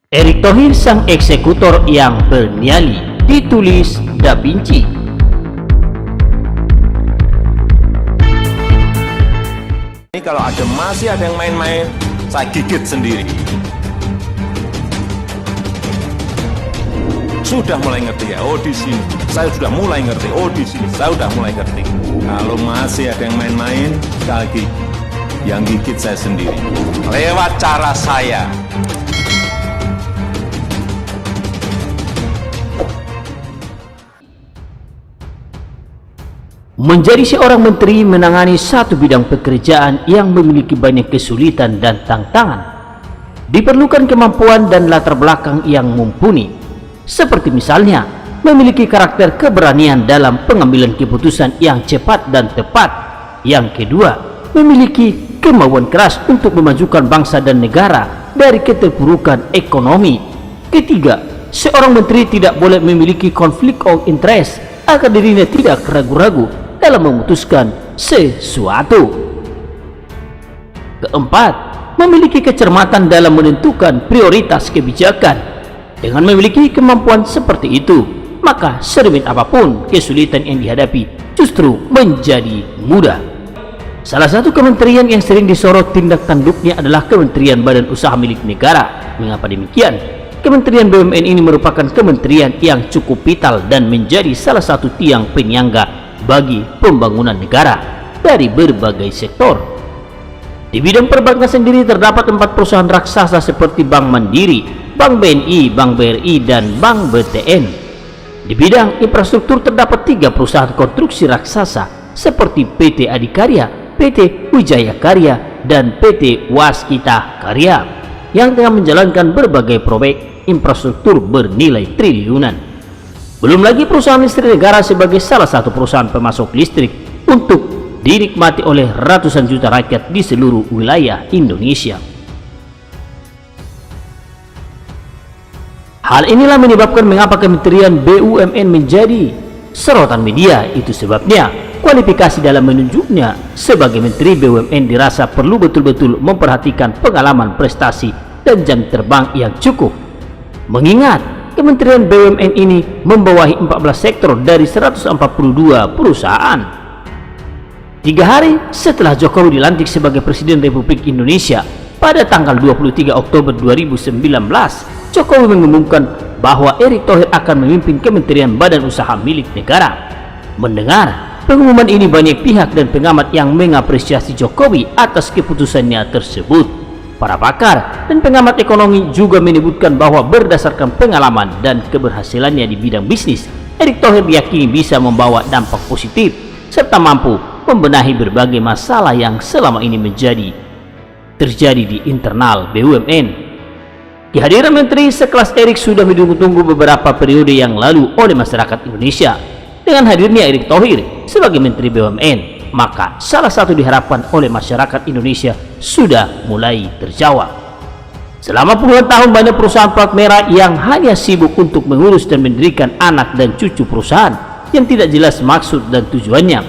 Erick Thohir sang eksekutor yang bernyali, ditulis Da Vinci. Ini kalau masih ada yang main-main, saya gigit sendiri. Sudah mulai ngerti ya, oh di sini. Saya sudah mulai ngerti, oh di sini. Saya sudah mulai ngerti. Kalau masih ada yang main-main, sekali lagi, yang gigit saya sendiri. Lewat cara saya. Menjadi seorang menteri menangani satu bidang pekerjaan yang memiliki banyak kesulitan dan tantangan, diperlukan kemampuan dan latar belakang yang mumpuni, seperti misalnya memiliki karakter keberanian dalam pengambilan keputusan yang cepat dan tepat. Yang kedua, memiliki kemauan keras untuk memajukan bangsa dan negara dari keterpurukan ekonomi. Ketiga, seorang menteri tidak boleh memiliki konflik of interest agar dirinya tidak ragu-ragu dalam memutuskan sesuatu. Keempat, memiliki kecermatan dalam menentukan prioritas kebijakan. Dengan memiliki kemampuan seperti itu, maka serumit apapun kesulitan yang dihadapi justru menjadi mudah. Salah satu kementerian yang sering disorot tindak tanduknya adalah Kementerian Badan Usaha Milik Negara. Mengapa demikian? Kementerian BUMN ini merupakan kementerian yang cukup vital dan menjadi salah satu tiang penyangga bagi pembangunan negara dari berbagai sektor. Di bidang perbankan sendiri terdapat 4 perusahaan raksasa seperti Bank Mandiri, Bank BNI, Bank BRI, dan Bank BTN. Di bidang infrastruktur terdapat 3 perusahaan konstruksi raksasa seperti PT Adikarya, PT Wijaya Karya, dan PT Waskita Karya yang tengah menjalankan berbagai proyek infrastruktur bernilai triliunan. Belum lagi perusahaan listrik negara sebagai salah satu perusahaan pemasok listrik untuk dinikmati oleh ratusan juta rakyat di seluruh wilayah Indonesia. Hal inilah menyebabkan mengapa Kementerian BUMN menjadi sorotan media. Itu sebabnya kualifikasi dalam menunjuknya sebagai Menteri BUMN dirasa perlu betul-betul memperhatikan pengalaman, prestasi, dan jam terbang yang cukup. Mengingat Kementerian BUMN ini membawahi 14 sektor dari 142 perusahaan. 3 hari setelah Jokowi dilantik sebagai Presiden Republik Indonesia pada tanggal 23 Oktober 2019, Jokowi mengumumkan bahwa Erick Thohir akan memimpin Kementerian Badan Usaha Milik Negara. Mendengar pengumuman ini, banyak pihak dan pengamat yang mengapresiasi Jokowi atas keputusannya tersebut. Para pakar dan pengamat ekonomi juga menyebutkan bahwa berdasarkan pengalaman dan keberhasilannya di bidang bisnis, Erick Thohir diyakini bisa membawa dampak positif serta mampu membenahi berbagai masalah yang selama ini terjadi di internal BUMN. Kehadiran menteri sekelas Erick sudah ditunggu-tunggu beberapa periode yang lalu oleh masyarakat Indonesia. Dengan hadirnya Erick Thohir sebagai Menteri BUMN, maka salah satu diharapkan oleh masyarakat Indonesia sudah mulai terjawab. Selama puluhan tahun banyak perusahaan plat merah yang hanya sibuk untuk mengurus dan mendirikan anak dan cucu perusahaan yang tidak jelas maksud dan tujuannya.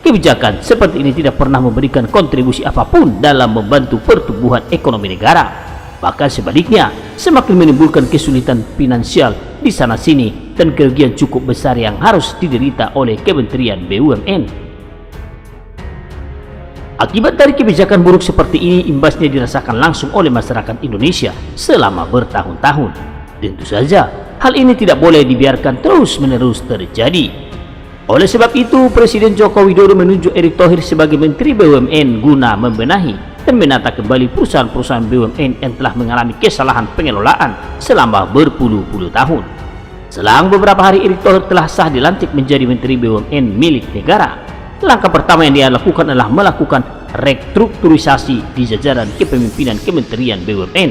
Kebijakan seperti ini tidak pernah memberikan kontribusi apapun dalam membantu pertumbuhan ekonomi negara. Bahkan sebaliknya, semakin menimbulkan kesulitan finansial di sana-sini dan kerugian cukup besar yang harus diderita oleh Kementerian BUMN. Akibat dari kebijakan buruk seperti ini, imbasnya dirasakan langsung oleh masyarakat Indonesia selama bertahun-tahun. Tentu saja, hal ini tidak boleh dibiarkan terus-menerus terjadi. Oleh sebab itu, Presiden Joko Widodo menunjuk Erick Thohir sebagai Menteri BUMN guna membenahi dan menata kembali perusahaan-perusahaan BUMN yang telah mengalami kesalahan pengelolaan selama berpuluh-puluh tahun. Selang beberapa hari, Erick Thohir telah sah dilantik menjadi Menteri BUMN milik negara. Langkah pertama yang dia lakukan adalah melakukan restrukturisasi di jajaran kepemimpinan Kementerian BUMN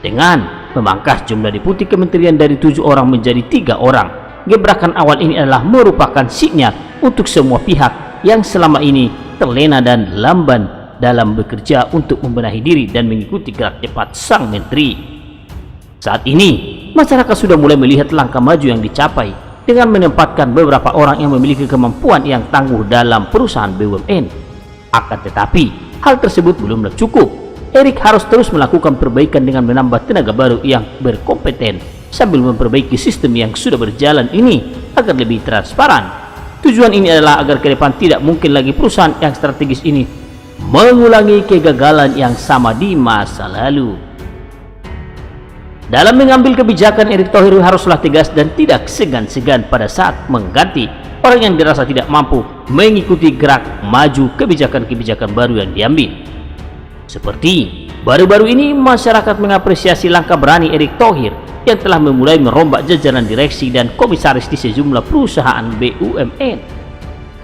dengan memangkas jumlah deputi kementerian dari 7 orang menjadi 3 orang. Gebrakan awal ini adalah merupakan sinyal untuk semua pihak yang selama ini terlena dan lamban dalam bekerja untuk membenahi diri dan mengikuti gerak cepat sang menteri. Saat ini, masyarakat sudah mulai melihat langkah maju yang dicapai dengan menempatkan beberapa orang yang memiliki kemampuan yang tangguh dalam perusahaan BUMN. Akan tetapi, hal tersebut belumlah cukup. Erick harus terus melakukan perbaikan dengan menambah tenaga baru yang berkompeten sambil memperbaiki sistem yang sudah berjalan ini agar lebih transparan. Tujuan ini adalah agar ke depan tidak mungkin lagi perusahaan yang strategis ini mengulangi kegagalan yang sama di masa lalu. Dalam mengambil kebijakan, Erick Thohir haruslah tegas dan tidak segan-segan pada saat mengganti orang yang dirasa tidak mampu mengikuti gerak maju kebijakan-kebijakan baru yang diambil. Seperti baru-baru ini masyarakat mengapresiasi langkah berani Erick Thohir yang telah memulai merombak jajaran direksi dan komisaris di sejumlah perusahaan BUMN.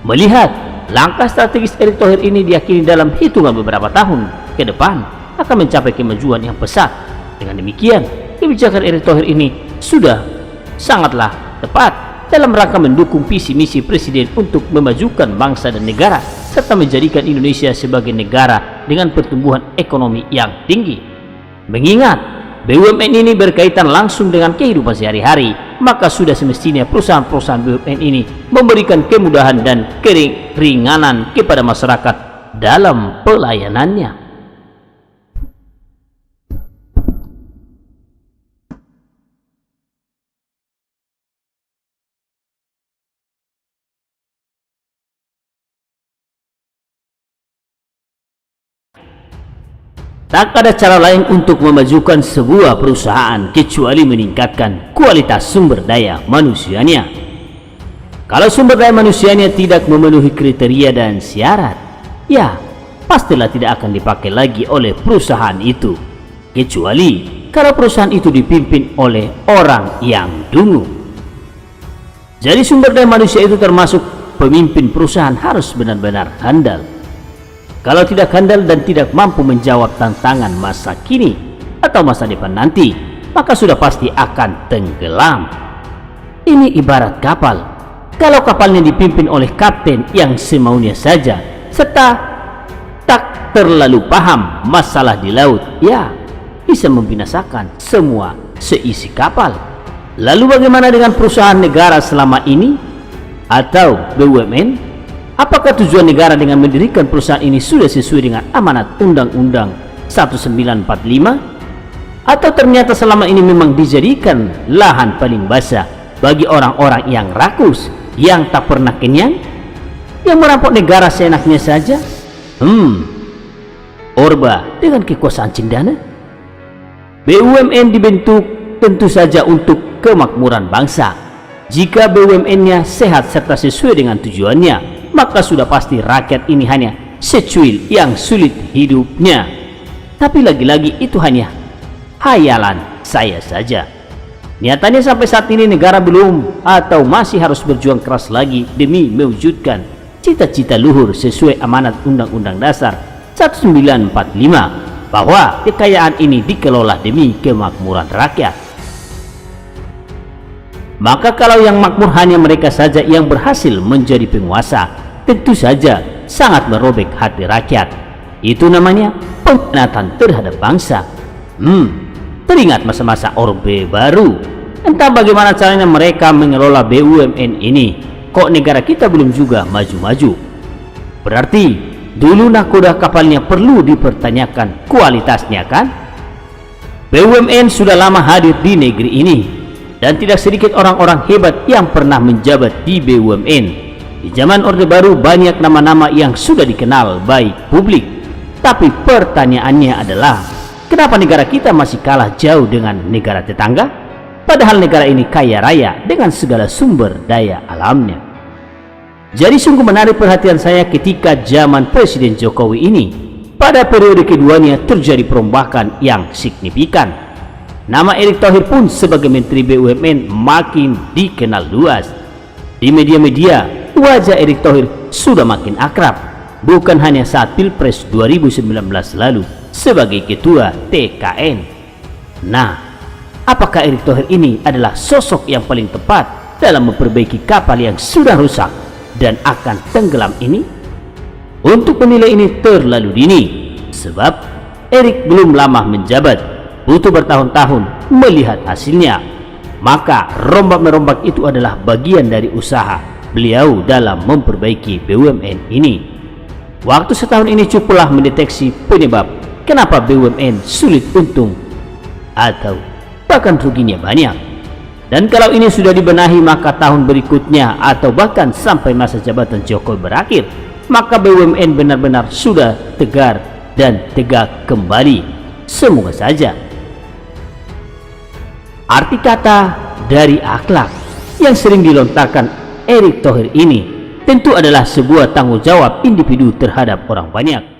Melihat langkah strategis Erick Thohir ini diyakini dalam hitungan beberapa tahun ke depan akan mencapai kemajuan yang pesat. Dengan demikian, kebijakan Erick Thohir ini sudah sangatlah tepat dalam rangka mendukung visi misi Presiden untuk memajukan bangsa dan negara serta menjadikan Indonesia sebagai negara dengan pertumbuhan ekonomi yang tinggi. Mengingat BUMN ini berkaitan langsung dengan kehidupan sehari-hari, maka sudah semestinya perusahaan-perusahaan BUMN ini memberikan kemudahan dan keringanan kepada masyarakat dalam pelayanannya. Tak ada cara lain untuk memajukan sebuah perusahaan kecuali meningkatkan kualitas sumber daya manusianya. Kalau sumber daya manusianya tidak memenuhi kriteria dan syarat, ya pastilah tidak akan dipakai lagi oleh perusahaan itu, kecuali kalau perusahaan itu dipimpin oleh orang yang dungu. Jadi sumber daya manusia itu termasuk pemimpin perusahaan harus benar-benar handal. Kalau tidak handal dan tidak mampu menjawab tantangan masa kini atau masa depan nanti, maka sudah pasti akan tenggelam. Ini ibarat kapal. Kalau kapalnya dipimpin oleh kapten yang semaunya saja, serta tak terlalu paham masalah di laut, ya bisa membinasakan semua seisi kapal. Lalu bagaimana dengan perusahaan negara selama ini atau BUMN? Apakah tujuan negara dengan mendirikan perusahaan ini sudah sesuai dengan amanat Undang-Undang 1945? Atau ternyata selama ini memang dijadikan lahan paling basah bagi orang-orang yang rakus, yang tak pernah kenyang, yang merampok negara seenaknya saja? Orba dengan kekuasaan cendana? BUMN dibentuk tentu saja untuk kemakmuran bangsa. Jika BUMN-nya sehat serta sesuai dengan tujuannya, maka sudah pasti rakyat ini hanya secuil yang sulit hidupnya. Tapi lagi-lagi itu hanya hayalan saya saja. Nyatanya sampai saat ini negara belum atau masih harus berjuang keras lagi demi mewujudkan cita-cita luhur sesuai amanat Undang-Undang Dasar 1945 bahwa kekayaan ini dikelola demi kemakmuran rakyat. Maka kalau yang makmur hanya mereka saja yang berhasil menjadi penguasa, tentu saja sangat merobek hati rakyat. Itu namanya pengkhianatan terhadap bangsa. Teringat masa-masa Orde Baru. Entah bagaimana caranya mereka mengelola BUMN ini, kok negara kita belum juga maju-maju. Berarti dulu nahkoda kapalnya perlu dipertanyakan kualitasnya, kan? BUMN sudah lama hadir di negeri ini, dan tidak sedikit orang-orang hebat yang pernah menjabat di BUMN. Di zaman Orde Baru banyak nama-nama yang sudah dikenal baik publik. Tapi pertanyaannya adalah, kenapa negara kita masih kalah jauh dengan negara tetangga? Padahal negara ini kaya raya dengan segala sumber daya alamnya. Jadi sungguh menarik perhatian saya ketika zaman Presiden Jokowi ini. Pada periode keduanya terjadi perombakan yang signifikan. Nama Erick Thohir pun sebagai Menteri BUMN makin dikenal luas. Di media-media, wajah Erick Thohir sudah makin akrab, bukan hanya saat Pilpres 2019 lalu sebagai Ketua TKN. Nah, apakah Erick Thohir ini adalah sosok yang paling tepat dalam memperbaiki kapal yang sudah rusak dan akan tenggelam ini? Untuk menilai ini terlalu dini, sebab Erick belum lama menjabat, butuh bertahun-tahun melihat hasilnya. Maka rombak-merombak itu adalah bagian dari usaha beliau dalam memperbaiki BUMN ini. Waktu setahun ini cukuplah mendeteksi penyebab kenapa BUMN sulit untung atau bahkan ruginya banyak. Dan kalau ini sudah dibenahi, maka tahun berikutnya atau bahkan sampai masa jabatan Jokowi berakhir, maka BUMN benar-benar sudah tegar dan tegak kembali. Semoga saja. Arti kata dari akhlak yang sering dilontarkan Erick Thohir ini tentu adalah sebuah tanggung jawab individu terhadap orang banyak.